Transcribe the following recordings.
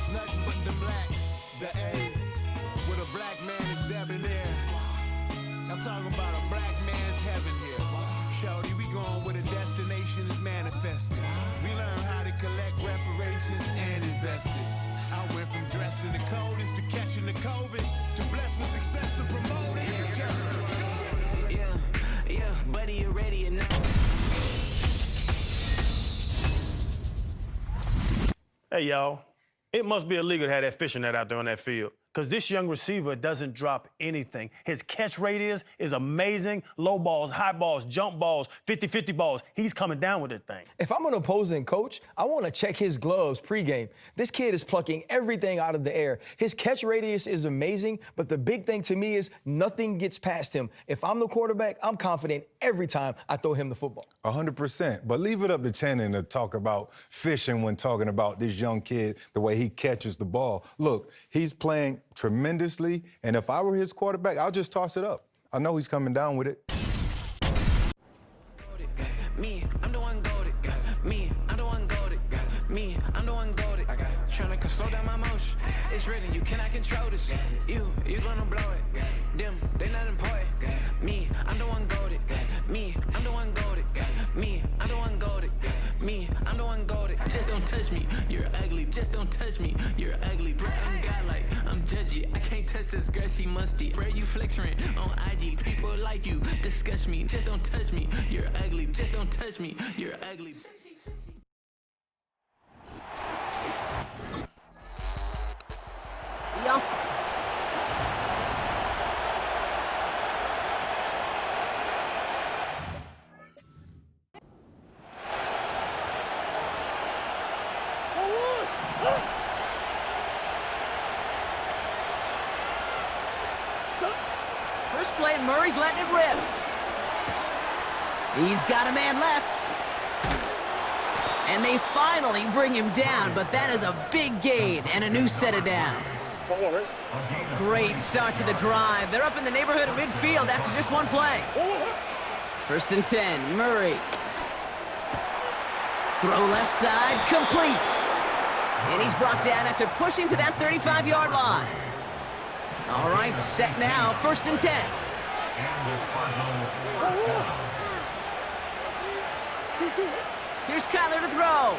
It's nothing but the blacks. The A, with a black man is debonair. I'm talking about a black man's heaven here. Shorty, we going where the destination is manifested. We learn how to collect reparations and invest it. I went from dressing the coldest to catching the COVID, to blessed with success to promote it, to just go. Yeah, buddy, you ready or not? Hey, y'all. It must be illegal to have that fishing net out there on that field, because this young receiver doesn't drop anything. His catch radius is amazing. Low balls, high balls, jump balls, 50-50 balls. He's coming down with that thing. If I'm an opposing coach, I want to check his gloves pregame. This kid is plucking everything out of the air. His catch radius is amazing, but the big thing to me is nothing gets past him. If I'm the quarterback, I'm confident every time I throw him the football. 100%. But leave it up to Channing to talk about fishing when talking about this young kid, the way he catches the ball. Look, he's playing tremendously, and if I were his quarterback, I'll just toss it up. I know he's coming down with it. Me, I'm the one goated. Me, I'm the one goated. Me, I'm the one goated. Trying to slow down my motion. It's written, you cannot control this. You gonna blow it. Them, they not important. Me, I'm the one goated. Me, I'm the one goated. Me, I'm the one goated. Me, I'm the one goated. Just don't touch me, you're ugly. Just don't touch me, you're ugly. Bro, I'm godlike, I'm judgy. I can't touch this girl, she musty. Bro, you flexing on IG. People like you disgust me. Just don't touch me, you're ugly. Just don't touch me, you're ugly. First play, Murray's letting it rip. He's got a man left. And they finally bring him down, but that is a big gain and a new set of downs. Great start to the drive. They're up in the neighborhood of midfield after just one play. First and 10, Murray. Throw left side, complete. And he's brought down after pushing to that 35-yard line. All right, set now, first and 10. Here's Kyler to throw.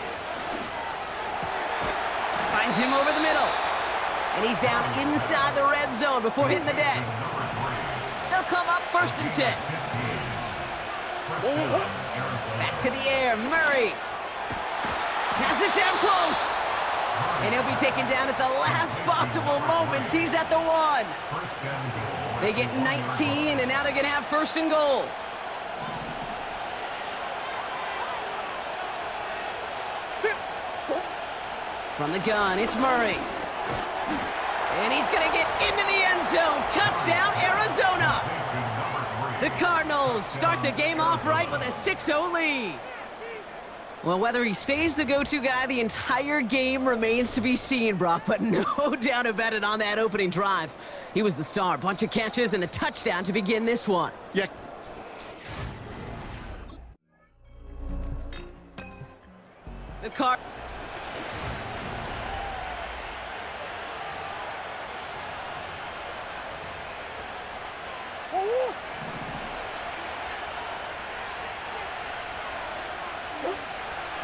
Finds him over the middle. And he's down inside the red zone before hitting the deck. They'll come up first and 10. Back to the air, Murray. Has it down close. And he'll be taken down at the last possible moment. He's at the 1. They get 19, and now they're going to have first and goal. From the gun, it's Murray. And he's going to get into the end zone. Touchdown, Arizona. The Cardinals start the game off right with a 6-0 lead. Well, whether he stays the go-to guy the entire game remains to be seen, Brock, but no doubt about it on that opening drive. He was the star. Bunch of catches and a touchdown to begin this one. Yeah. The car.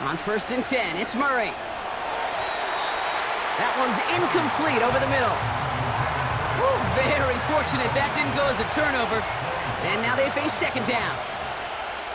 On first and 10, it's Murray. That one's incomplete over the middle. Woo, very fortunate that didn't go as a turnover. And now they face second down.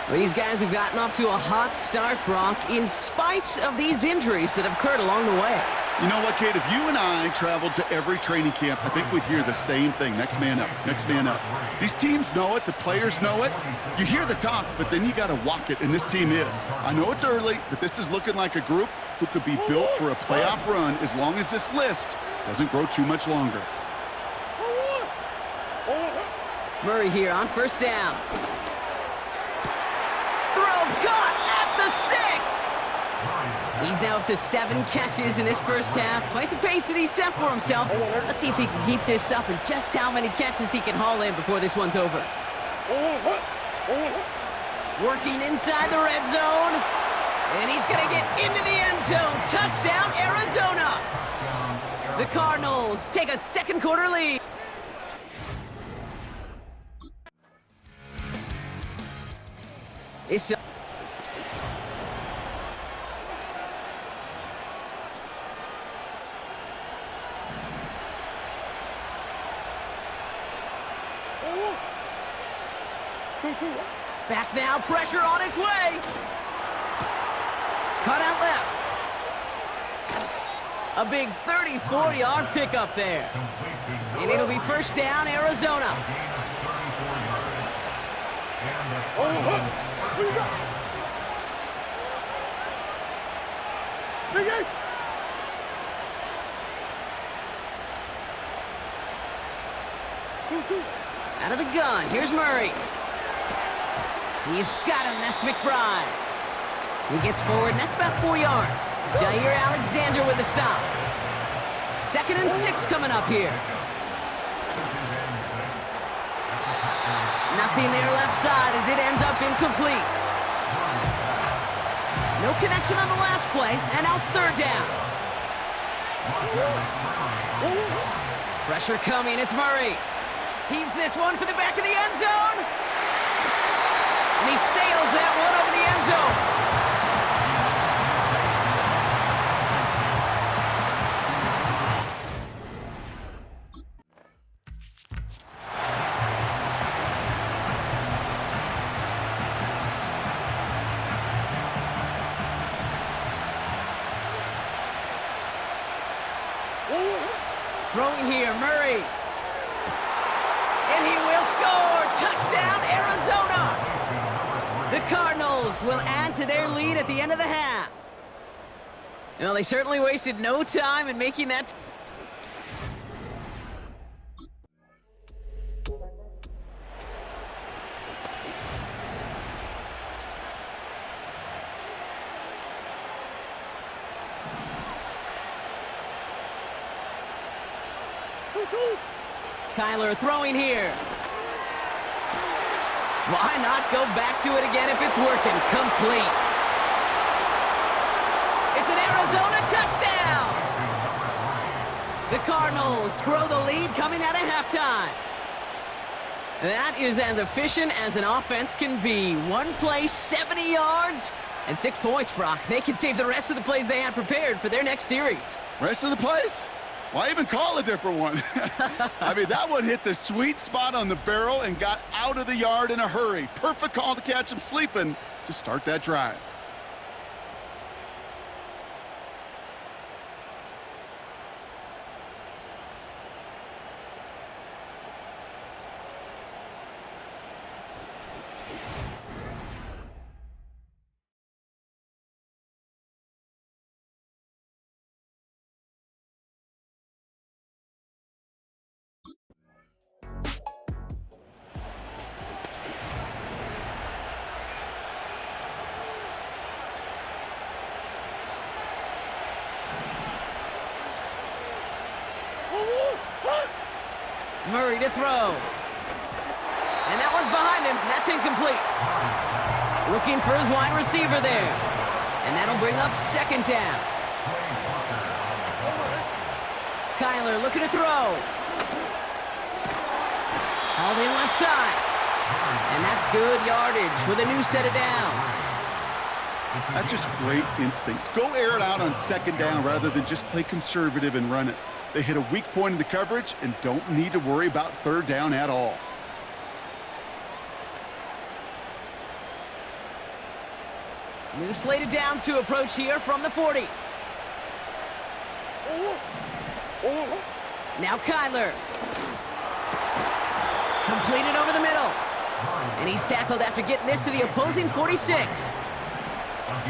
Well, these guys have gotten off to a hot start, Brock, in spite of these injuries that have occurred along the way. You know what, Kate? If you and I traveled to every training camp, I think we'd hear the same thing. Next man up, next man up. These teams know it. The players know it. You hear the talk, but then you got to walk it, and this team is. I know it's early, but this is looking like a group who could be built for a playoff run as long as this list doesn't grow too much longer. Murray here on first down. Throw caught at the 6. He's now up to 7 catches in this first half. Quite the pace that he set for himself. Let's see if he can keep this up and just how many catches he can haul in before this one's over. Working inside the red zone. And he's going to get into the end zone. Touchdown, Arizona. The Cardinals take a second quarter lead. It's back now, pressure on its way. Cut out left. A big 34-yard pickup there. And it'll be first down, Arizona. Out of the gun, here's Murray. He's got him, that's McBride. He gets forward, and that's about 4 yards. Jair Alexander with the stop. 2nd and 6 coming up here. Nothing there left side as it ends up incomplete. No connection on the last play, and now it's 3rd down. Pressure coming, it's Murray. Heaves this one for the back of the end zone. And he sails that one over the end zone. Throwing here, Murray. And he will score! Touchdown, Arizona! The Cardinals will add to their lead at the end of the half. Well, they certainly wasted no time in making that. Kyler throwing here. Why not go back to it again if it's working? Complete. It's an Arizona touchdown. The Cardinals grow the lead coming out of halftime. That is as efficient as an offense can be. One play, 70 yards, and 6 points, Brock. They can save the rest of the plays they had prepared for their next series. Rest of the plays? Why even call a different one? I mean, that one hit the sweet spot on the barrel and got out of the yard in a hurry. Perfect call to catch him sleeping to start that drive. Murray to throw. And that one's behind him. That's incomplete. Looking for his wide receiver there. And that'll bring up 2nd down. Kyler looking to throw. All in left side. And that's good yardage with a new set of downs. That's just great instincts. Go air it out on 2nd down rather than just play conservative and run it. They hit a weak point in the coverage and don't need to worry about 3rd down at all. New slate of downs to approach here from the 40. Now Kyler. Completed over the middle. And he's tackled after getting this to the opposing 46.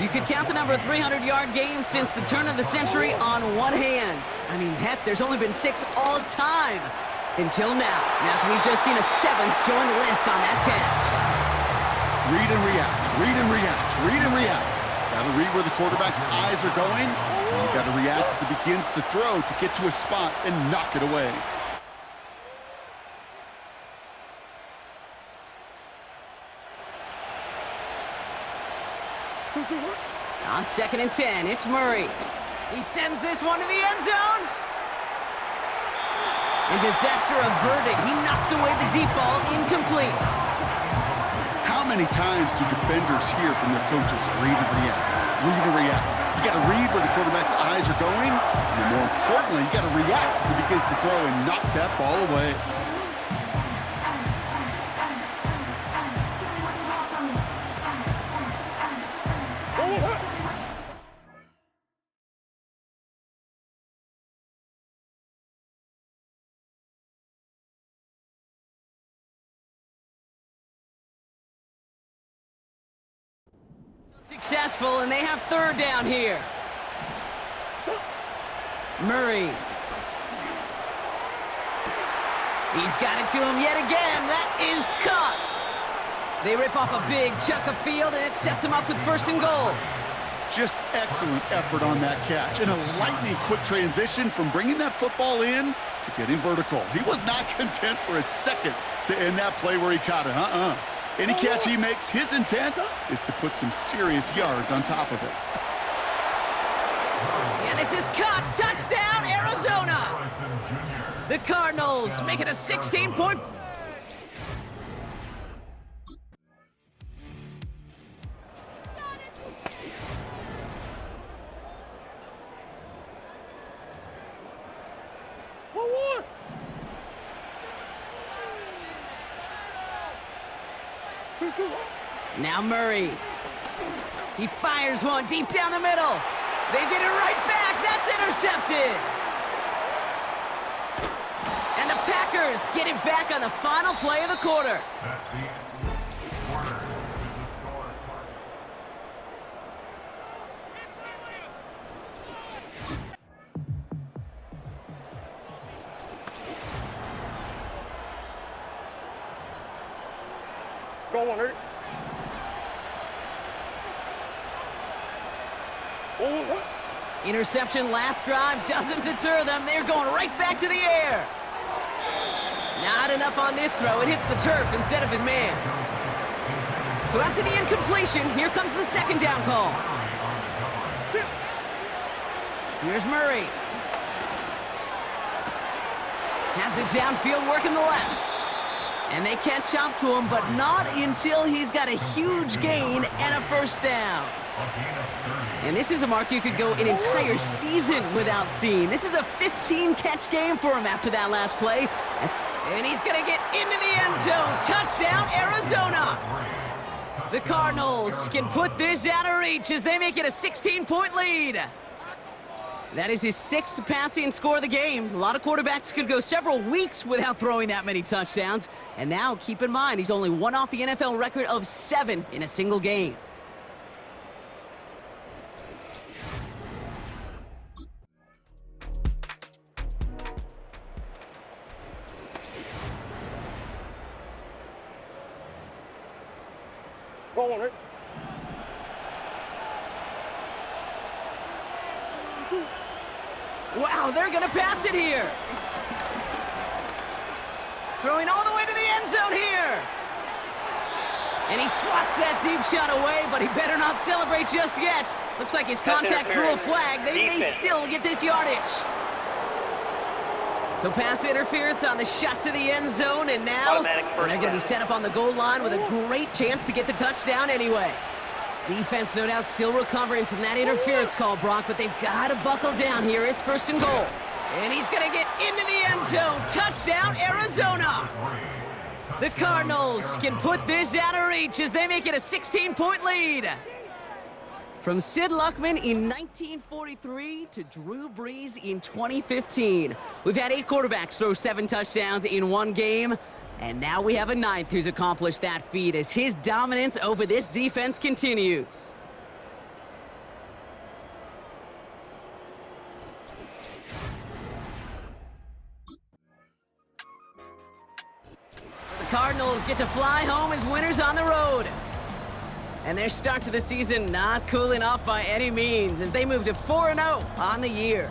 You could count the number of 300-yard games since the turn of the century on one hand. I mean, heck, there's only been 6 all time until now. And as we've just seen a 7th join the list on that catch. Read and react, read and react, read and react. Got to read where the quarterback's eyes are going. And you got to react as it begins to throw to get to a spot and knock it away. On 2nd and 10, it's Murray. He sends this one to the end zone. And disaster averted. He knocks away the deep ball, incomplete. How many times do defenders hear from their coaches, read and react, read and react? You got to read where the quarterback's eyes are going, and more importantly, you got to react as he begins to throw and knock that ball away. Successful, and they have third down here. Murray. He's got it to him yet again. That is caught. They rip off a big chunk of field, and it sets him up with first and goal. Just excellent effort on that catch, and a lightning quick transition from bringing that football in to getting vertical. He was not content for a second to end that play where he caught it. Any catch he makes, his intent is to put some serious yards on top of it. And this is caught. Touchdown, Arizona. The Cardinals make it a 16-point. Now Murray. He fires one deep down the middle. They get it right back. That's intercepted. And the Packers get it back on the final play of the quarter. Go on, Hurt. Interception last drive doesn't deter them. They're going right back to the air. Not enough on this throw. It hits the turf instead of his man. So after the incompletion, here comes the second down call. Here's Murray. Has it downfield, working the left. And they catch up to him, but not until he's got a huge gain and a first down. And this is a mark you could go an entire season without seeing. This is a 15-catch game for him after that last play. And he's going to get into the end zone. Touchdown, Arizona. The Cardinals can put this out of reach as they make it a 16-point lead. That is his 6th passing score of the game. A lot of quarterbacks could go several weeks without throwing that many touchdowns. And now, keep in mind, he's only one off the NFL record of 7 in a single game. Go on, Hurt. Wow, they're going to pass it here. Throwing all the way to the end zone here. And he swats that deep shot away, but he better not celebrate just yet. Looks like his contact drew a flag. They may still get this yardage. So pass interference on the shot to the end zone, and now they're going to be set up on the goal line with a great chance to get the touchdown anyway. Defense, no doubt, still recovering from that interference call, Brock, but they've got to buckle down here. It's first and goal. And he's going to get into the end zone. Touchdown, Arizona. The Cardinals can put this out of reach as they make it a 16-point lead. From Sid Luckman in 1943 to Drew Brees in 2015. We've had 8 quarterbacks throw 7 touchdowns in one game. And now we have a 9th who's accomplished that feat as his dominance over this defense continues. The Cardinals get to fly home as winners on the road. And their start to the season not cooling off by any means as they move to 4-0 on the year.